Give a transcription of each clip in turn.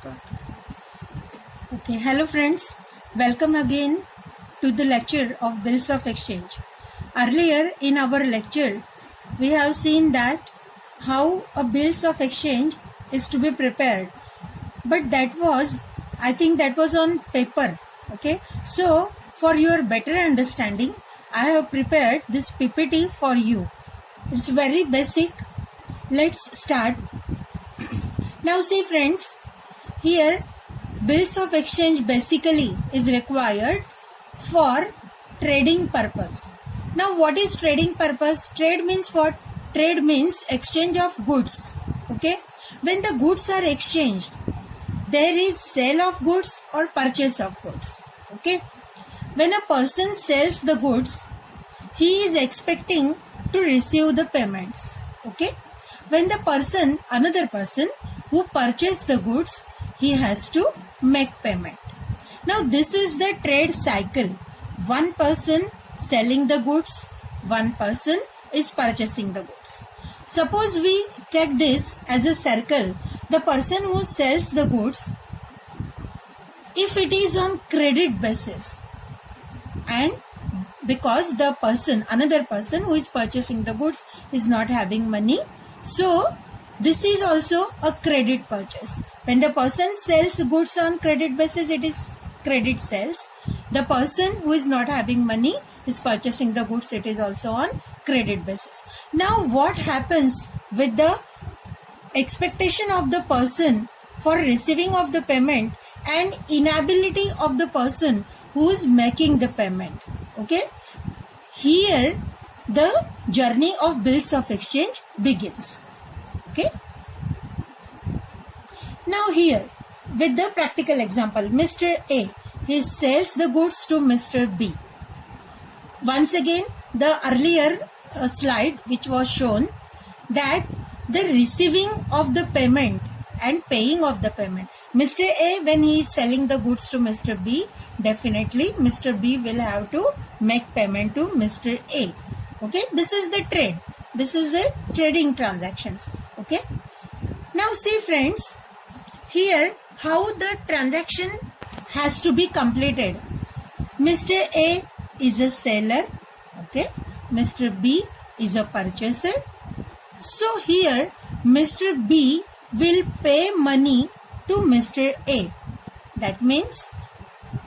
start. Okay, hello friends, welcome again to the lecture of bills of exchange. Earlier in our lecture, we have seen that how a bills of exchange is to be prepared, but I think that was on paper. Okay, so for your better understanding, I have prepared this PPT for you. It's very basic. Let's start. Now see friends, here bills of exchange basically is required for trading purpose. Now what is trading purpose? Trade means what? Trade means exchange of goods. Okay, when the goods are exchanged, there is sale of goods or purchase of goods. Okay, when a person sells the goods, he is expecting to receive the payments. Okay, when the another person who purchased the goods, he has to make payment. Now this is the trade cycle. One person selling the goods, one person is purchasing the goods. Suppose we take this as a circle. The person who sells the goods, if it is on credit basis, and because the another person who is purchasing the goods is not having money, so this is also a credit purchase. When the person sells goods on credit basis, it is credit sales. The person who is not having money is purchasing the goods, it is also on credit basis. Now what happens with the expectation of the person for receiving of the payment and inability of the person who is making the payment? Okay, here the journey of bills of exchange begins. Okay, now here with the practical example, Mr. A, he sells the goods to Mr. B. Once again, the earlier slide which was shown, that the receiving of the payment and paying of the payment. Mr. A, when he is selling the goods to Mr. B, definitely Mr. B will have to make payment to Mr. A. Okay, this is the trade. This is the trading transactions. Okay, now see friends, here how the transaction has to be completed. Mr. A is a seller. Okay, Mr. B is a purchaser. So here Mr. B will pay money to Mr. A. That means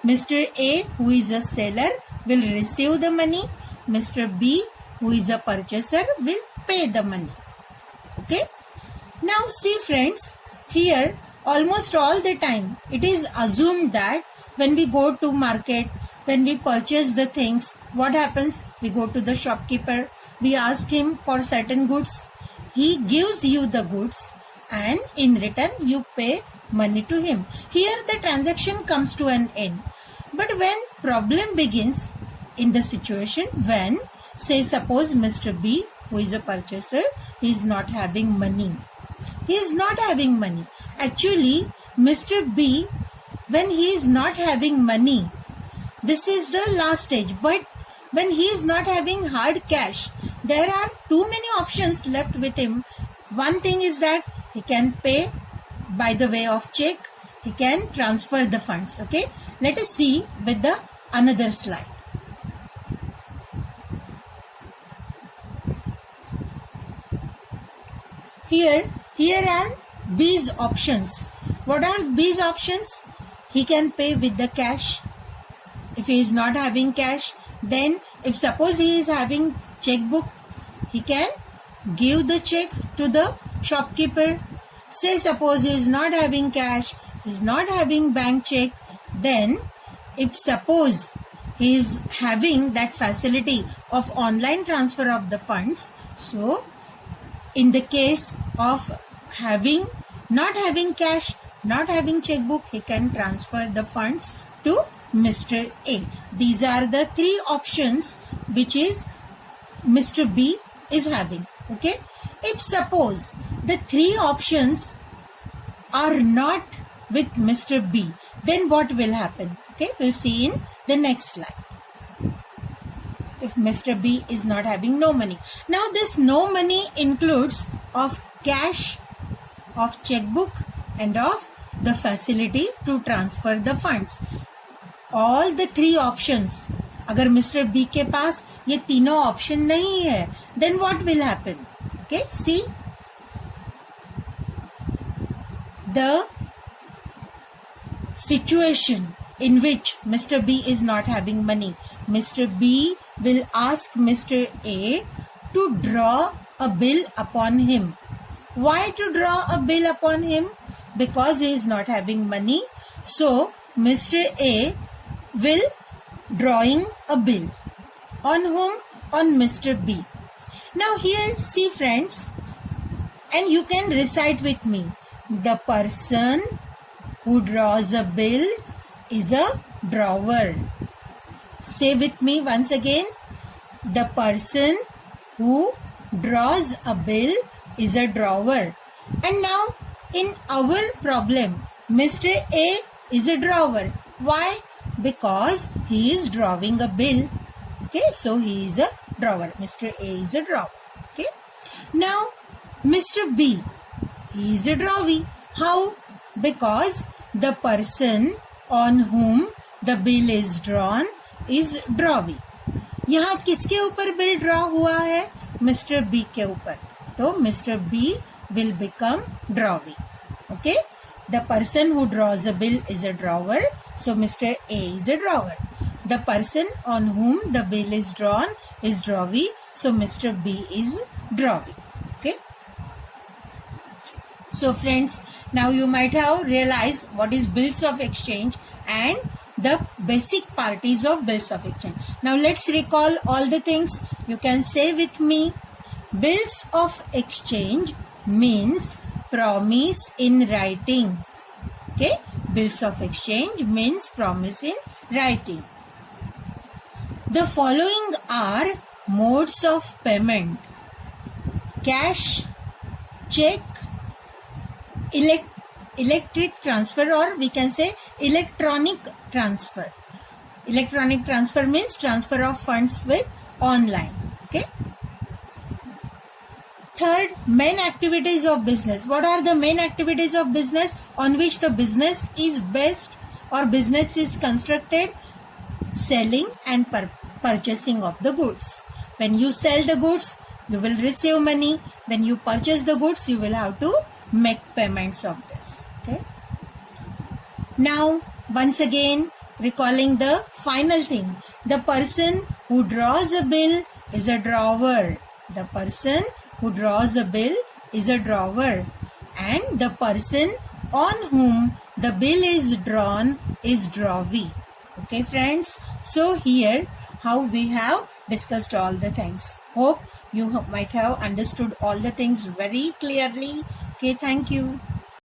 Mr. A, who is a seller, will receive the money. Mr. B, who is a purchaser, will pay the money. Okay, now see friends, here almost all the time it is assumed that when we go to market, when we purchase the things, what happens? We go to the shopkeeper, we ask him for certain goods, he gives you the goods, and in return you pay money to him. Here the transaction comes to an end. But when problem begins in the situation when, say suppose Mr. B, who is a purchaser, he is not having money. He is not having money. Actually, Mr. B, when he is not having money, this is the last stage. But when he is not having hard cash, there are too many options left with him. One thing is that he can pay by the way of check. He can transfer the funds. Okay, let us see with the another slide. Here are B's options. What are B's options? He can pay with the cash. If he is not having cash, then if suppose he is having checkbook, he can give the check to the shopkeeper. Say suppose he is not having cash, he is not having bank check, then if suppose he is having that facility of online transfer of the funds, so in the case of not having cash, not having checkbook, he can transfer the funds to Mr. A. These are the three options which is Mr. B is having. Okay, if suppose the three options are not with Mr. B, then what will happen? Okay, we'll see in the next slide. If Mr. B is not having no money. Now this no money includes of cash, of checkbook and of the facility to transfer the funds. All the three options. अगर mister B के पास ये तीनों option नहीं है, then what will happen? Okay, see the situation in which Mr. B is not having money. Mr. B will ask Mr. A to draw a bill upon him. Why to draw a bill upon him? Because he is not having money. So Mr. A will drawing a bill. On whom? On Mr. B. Now here see friends, and you can recite with me. The person who draws a bill is a drawer. Say with me once again. The person who draws a bill is a drawer. And now in our problem, Mr. A is a drawer. Why? Because he is drawing a bill. Okay, so he is a drawer. Mr. A is a drawer. Okay. Now Mr. B, he is a drawee. How? Because the person on whom the bill is drawn is drawee. यहाँ किसके ऊपर bill draw हुआ है? Mister B के ऊपर. तो mister B will become drawee. Okay. The person who draws a bill is a drawer. So Mr. A is a drawer. The person on whom the bill is drawn is drawee. So Mr. B is drawee. Okay. So friends, now you might have realized what is bills of exchange and the basic parties of bills of exchange. Now let's recall all the things. You can say with me. Bills of exchange means promise in writing. Okay, bills of exchange means promise in writing. The following are modes of payment: cash, check, electric transfer, or we can say electronic transfer. Electronic transfer means transfer of funds with online. Okay. Third, main activities of business. What are the main activities of business on which the business is based or business is constructed? Selling and purchasing of the goods. When you sell the goods, you will receive money. When you purchase the goods, you will have to make payments of this. Okay. Now, once again, recalling the final thing. The person who draws a bill is a drawer. The person who draws a bill is a drawer, and the person on whom the bill is drawn is drawee. Okay friends, so here how we have discussed all the things. Hope you might have understood all the things very clearly. Okay, thank you.